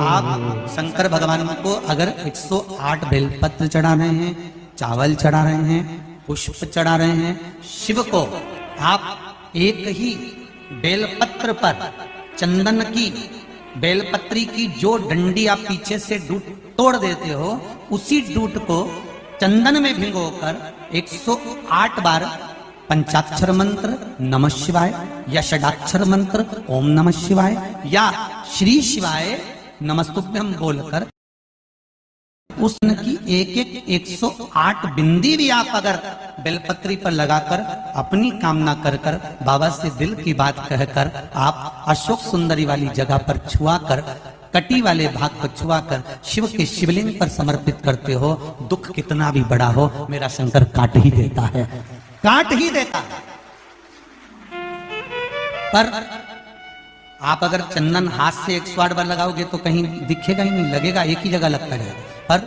आप शंकर भगवान को अगर 108 बेलपत्र चढ़ा रहे हैं, चावल चढ़ा रहे हैं, पुष्प चढ़ा रहे हैं, शिव को आप एक ही बेलपत्र पर चंदन की बेलपत्री की जो डंडी आप पीछे से डूट तोड़ देते हो, उसी डूट को चंदन में भिगोकर 108 बार पंचाक्षर मंत्र नमः शिवाय या षडाक्षर मंत्र ओम नमः शिवाय या श्री शिवाय नमस्तुभ्यम बोलकर उसकी एक 108 बिंदी भी आप अगर बेलपत्री पर लगाकर अपनी कामना कर कर बाबा से दिल की बात कहकर आप अशोक सुंदरी वाली जगह पर छुआ कर कटी वाले भाग को छुआ कर शिव के शिवलिंग पर समर्पित करते हो, दुख कितना भी बड़ा हो मेरा शंकर काट ही देता है, काट ही देता है। पर आप अगर चंदन हाथ से 108 बार लगाओगे तो कहीं दिखेगा ही नहीं, लगेगा एक ही जगह लगता है। पर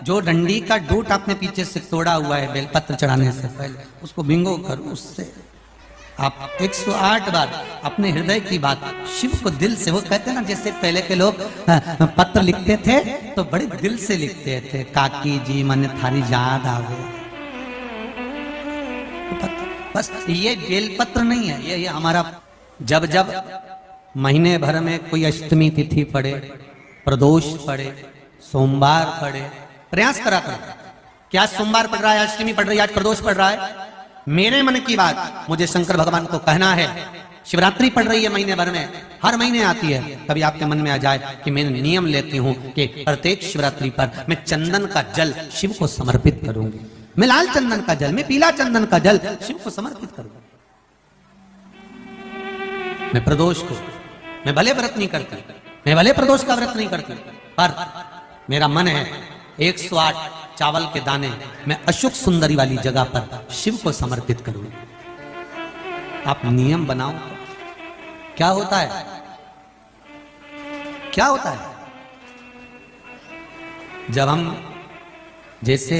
जो डंडी का डूट आपने पीछे से तोड़ा हुआ है बेलपत्र चढ़ाने से पहले, उसको भिंगो कर उससे आप 108 बार अपने हृदय की बात शिव को दिल से, वो कहते हैं ना जैसे पहले के लोग पत्र लिखते थे तो बड़े दिल से लिखते थे, काकी जी मन थारी याद आ गया। बस ये बेलपत्र नहीं है, ये हमारा जब जब महीने भर में कोई अष्टमी तिथि पड़े, प्रदोष पड़े, सोमवार पड़े, प्रयास करा करो। क्या सोमवार पड़ रहा है, अष्टमी पड़ रही है, आज प्रदोष पड़ रहा है, मेरे मन की बात मुझे शंकर भगवान को कहना है। शिवरात्रि पड़ रही है महीने भर में, हर महीने आती है, कभी आपके मन में आ जाए कि मैं नियम लेती हूं कि प्रत्येक शिवरात्रि पर मैं चंदन का जल शिव को समर्पित करूंगी, मैं लाल चंदन का जल, मैं पीला चंदन का जल शिव को समर्पित करूंगा। मैं प्रदोष को, मैं भले व्रत नहीं करती, मैं भले प्रदोष का व्रत नहीं करती, पर मेरा मन है 108 चावल के दाने मैं अशोक सुंदरी वाली जगह पर शिव को समर्पित करूं। आप नियम बनाओ, क्या होता है, क्या होता है जब हम जैसे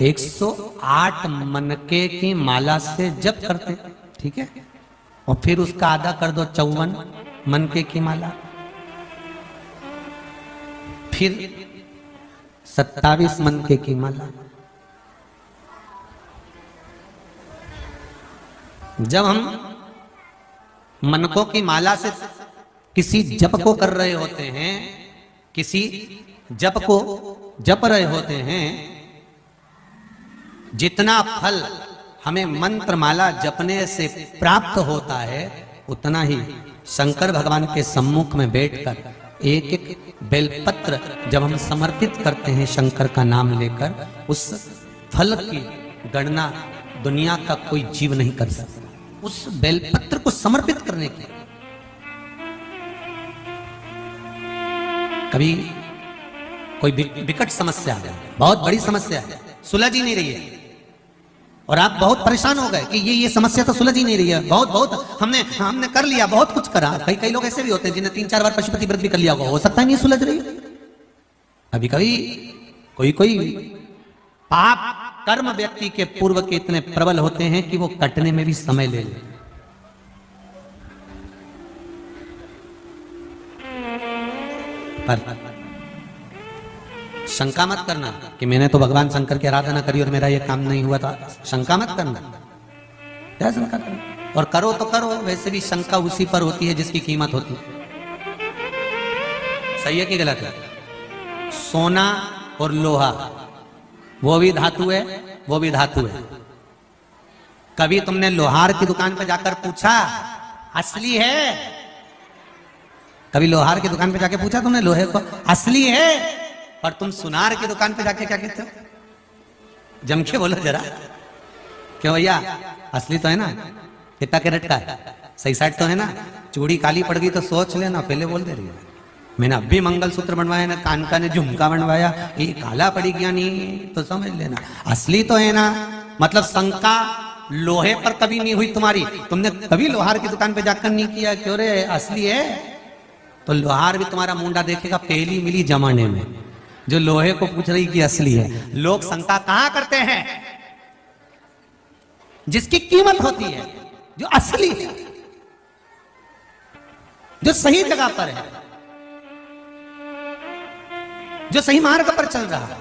108 मनके की माला से जप करते, ठीक है, और फिर उसका आधा कर दो 54 मनके की माला, फिर 27 मनके की माला। जब हम मनकों की माला से किसी जप को कर रहे होते हैं, किसी जप को जप रहे होते हैं, जितना फल हमें मंत्र माला जपने से प्राप्त होता है, उतना ही शंकर भगवान के सम्मुख में बैठकर एक एक बेलपत्र जब हम समर्पित करते हैं शंकर का नाम लेकर, उस फल की गणना दुनिया का कोई जीव नहीं कर सकता। उस बेलपत्र को समर्पित करने की कभी कोई विकट समस्या है, बहुत बड़ी समस्या है, सुलझ ही नहीं रही है, और आप बहुत परेशान हो गए कि ये समस्या तो सुलझ ही नहीं रही है, बहुत हमने कर लिया, बहुत कुछ करा। कई लोग ऐसे भी होते हैं जिन्हें 3-4 बार पशुपति व्रत भी कर लिया होगा, हो सकता है नहीं सुलझ रही है। कभी कभी कोई पाप कर्म व्यक्ति के पूर्व के इतने प्रबल होते हैं कि वो कटने में भी समय ले लेते। पर शंका मत करना कि मैंने तो भगवान शंकर की आराधना करी और मेरा ये काम नहीं हुआ था, शंका मत करना, क्या शंका करना, और करो तो करो, वैसे भी शंका उसी पर होती है जिसकी कीमत होती है। सही है कि गलत है? सोना और लोहा वो भी धातु है, वो भी धातु है। कभी तुमने लोहार की दुकान पर जाकर पूछा असली है? कभी लोहार की दुकान पे जाके पूछा तुमने लोहे को असली है? और तुम सुनार की दुकान पे जाके क्या कहते हो? जम के बोलो जरा, क्यों भैया असली तो है ना, कितना कैरेट का है, सही साइड तो है ना, चूड़ी काली पड़ गई तो सोच लेना, पहले बोल दे रही है मैंने अभी मंगलसूत्र बनवाया ना, कान का ने झुमका बनवाया, ये काला पड़ी गया नहीं तो समझ लेना असली तो है ना। मतलब शंका लोहे पर कभी नहीं हुई तुम्हारी, तुमने कभी लोहार की दुकान पे जाकर नहीं किया क्यों रे असली है? तो लोहार भी तुम्हारा मुंडा देखेगा पहली मिली जमाने में, जो लोहे को पूछ रही कि असली है। लोग शंका कहां करते हैं? जिसकी कीमत होती है, जो असली है, जो सही जगह पर है। जो सही मार्ग पर चल रहा है।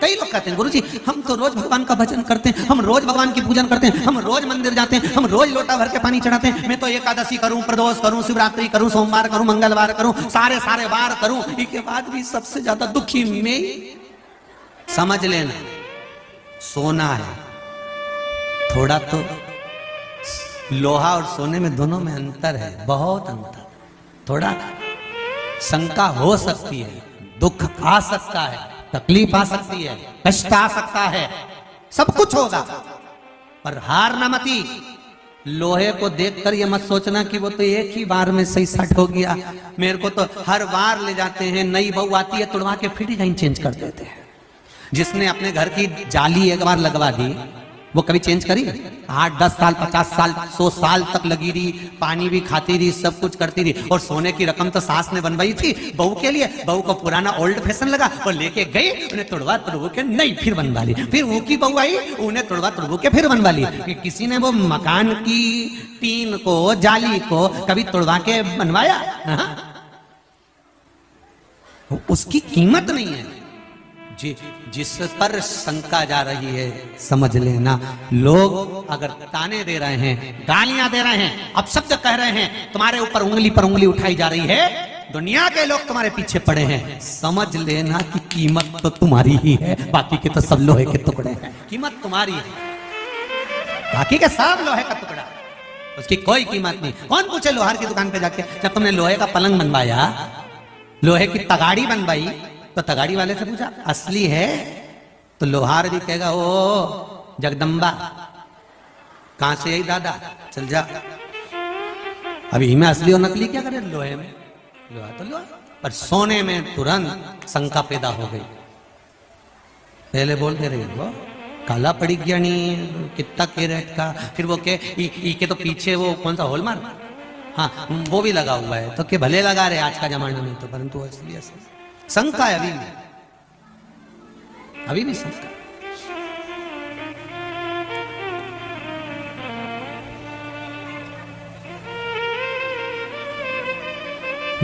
कई लोग कहते हैं गुरुजी हम तो रोज भगवान का भजन करते हैं, हम रोज भगवान की पूजन करते हैं, हम रोज मंदिर जाते हैं, हम रोज लोटा भर के पानी चढ़ाते हैं, मैं तो एकादशी करूं, प्रदोष करूं, शिवरात्रि करूं, सोमवार करूं, मंगलवार करूं, सारे सारे वार करूं, इसके बाद भी सबसे ज्यादा दुखी मैं। समझ लेना सोना है, थोड़ा तो लोहा और सोने में दोनों में अंतर है, बहुत अंतर। थोड़ा शंका हो सकती है, दुख आ सकता है, तकलीफ आ सकती है, कष्ट आ सकता है, सब कुछ होगा, पर हार न मती। लोहे को देखकर ये मत सोचना कि वो तो एक ही बार में सही सेट हो गया, मेरे को तो हर बार ले जाते हैं, नई बहू आती है तुड़वा के फिर डिजाइन चेंज कर देते हैं। जिसने अपने घर की जाली एक बार लगवा दी वो कभी चेंज करी? 8, 10 साल, 50 साल, 100 साल तक लगी रही, पानी भी खाती रही, सब कुछ करती रही। और सोने की रकम तो सास ने बनवाई थी बहू के लिए, बहू को पुराना ओल्ड फैशन लगा और लेके गई, उन्हें तुड़वा तुड़वू के नहीं फिर बनवा ली। फिर वो की बहू आई, उन्हें तुड़वा तुड़वू के फिर बनवा ली। कि किसी ने वो मकान की टीन को, जाली को कभी तुड़वा के बनवाया? उसकी कीमत नहीं है। जिस पर शंका जा रही है समझ लेना, लोग अगर ताने दे रहे हैं, गालियां दे रहे हैं, अपशब्द कह रहे हैं, तुम्हारे ऊपर उंगली पर उंगली उठाई जा रही है, दुनिया के लोग तुम्हारे पीछे पड़े हैं, समझ लेना कि कीमत तो तुम्हारी ही है, बाकी के तो सब लोहे के टुकड़े हैं। कीमत तुम्हारी है, बाकी के सब लोहे का टुकड़ा, उसकी कोई कीमत नहीं। कौन पूछे लोहार की दुकान पे जाके, जब तुमने लोहे का पलंग बनवाया, लोहे की तगाड़ी बनवाई, तो तगाड़ी वाले से पूछा असली है? तो लोहार भी कहेगा ओ जगदम्बा, कहां से आई दादा, चल जा। अभी में असली और नकली क्या करे? लोहे में, लोहा तो लोहा, पर सोने में तुरंत शंका पैदा हो गई। पहले बोलते रहे वो काला पड़ी गया नहीं, कितना कैरेट का, फिर वो के के तो पीछे वो कौन सा हॉलमार्क, हाँ वो भी लगा हुआ है, तो के भले लगा रहे आज का जमाना में, तो परंतु असली शंका है, अभी भी शंका।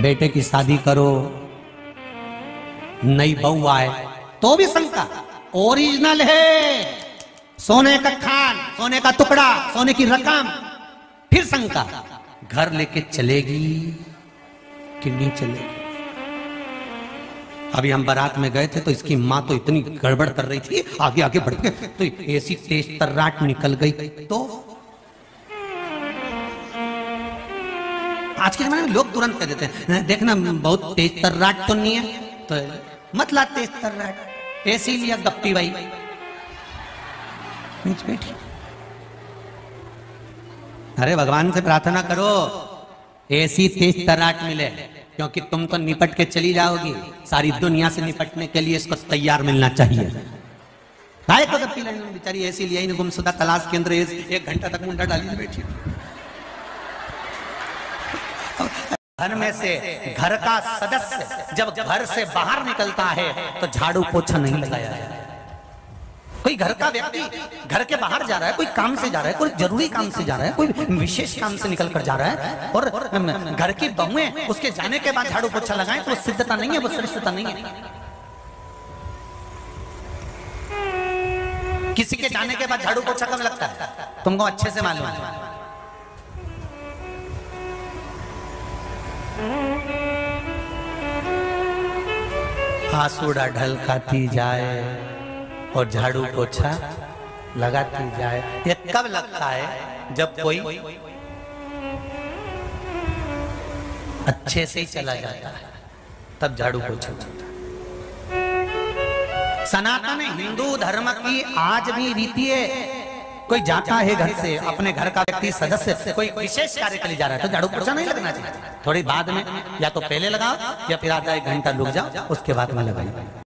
बेटे की शादी करो, नई बहू आए तो भी शंका। ओरिजिनल है, सोने का खान, सोने का टुकड़ा, सोने की रकम, फिर शंका घर लेके चलेगी कि नहीं चलेगी। अभी हम बारात में गए थे तो इसकी माँ तो इतनी गड़बड़ कर रही थी, आगे आगे बढ़ के तो ऐसी तेज तर्राट निकल गई। तो आज के जमाने में लोग तुरंत कह देते हैं देखना बहुत तेज तर्राट तो नहीं है, तो मत ला तेज तर्राट, ऐसी लिया गप्पी भाई बैठी। अरे भगवान से प्रार्थना करो ऐसी तेज तर्राट मिले, क्योंकि तुम तो निपट के चली जाओगी, सारी दुनिया से निपटने के लिए इसको तैयार मिलना चाहिए। काय को गप्पी लाइन बेचारी ऐसी लिया, गुमशुदा तलाश के अंदर 1 घंटा तक मुंडा डाली बैठी। घर में से घर का सदस्य जब घर से बाहर निकलता है तो झाड़ू पोछा नहीं लगाया है। कोई घर का व्यक्ति घर के बाहर जा रहा है, कोई काम से जा रहा है, कोई जरूरी काम से जा रहा है, कोई विशेष काम से निकल कर जा रहा है, और घर की बहुएं उसके जाने के बाद झाड़ू पोछा लगाएं तो वो सिद्धता नहीं है, वो श्रेष्ठता नहीं है। किसी के जाने के बाद झाड़ू पोछा कब लगता है तुमको अच्छे से मालूम है। आंसुड़ा ढलकाती जाए और झाड़ू पोछा लगाती जाए। ये कब लगता है? जब कोई अच्छे से ही चला जाता है, तब झाड़ू पोछा लगता है। सनातन हिंदू धर्म की आज भी रीति है, कोई जाता है घर से, अपने घर का व्यक्ति सदस्य कोई विशेष कार्य के लिए जा रहा है तो झाड़ू पोछा नहीं लगना चाहिए। थोड़ी बाद में या तो पहले लगाओ या फिर आधा 1 घंटा रुक जाओ, उसके बाद में लगाइए।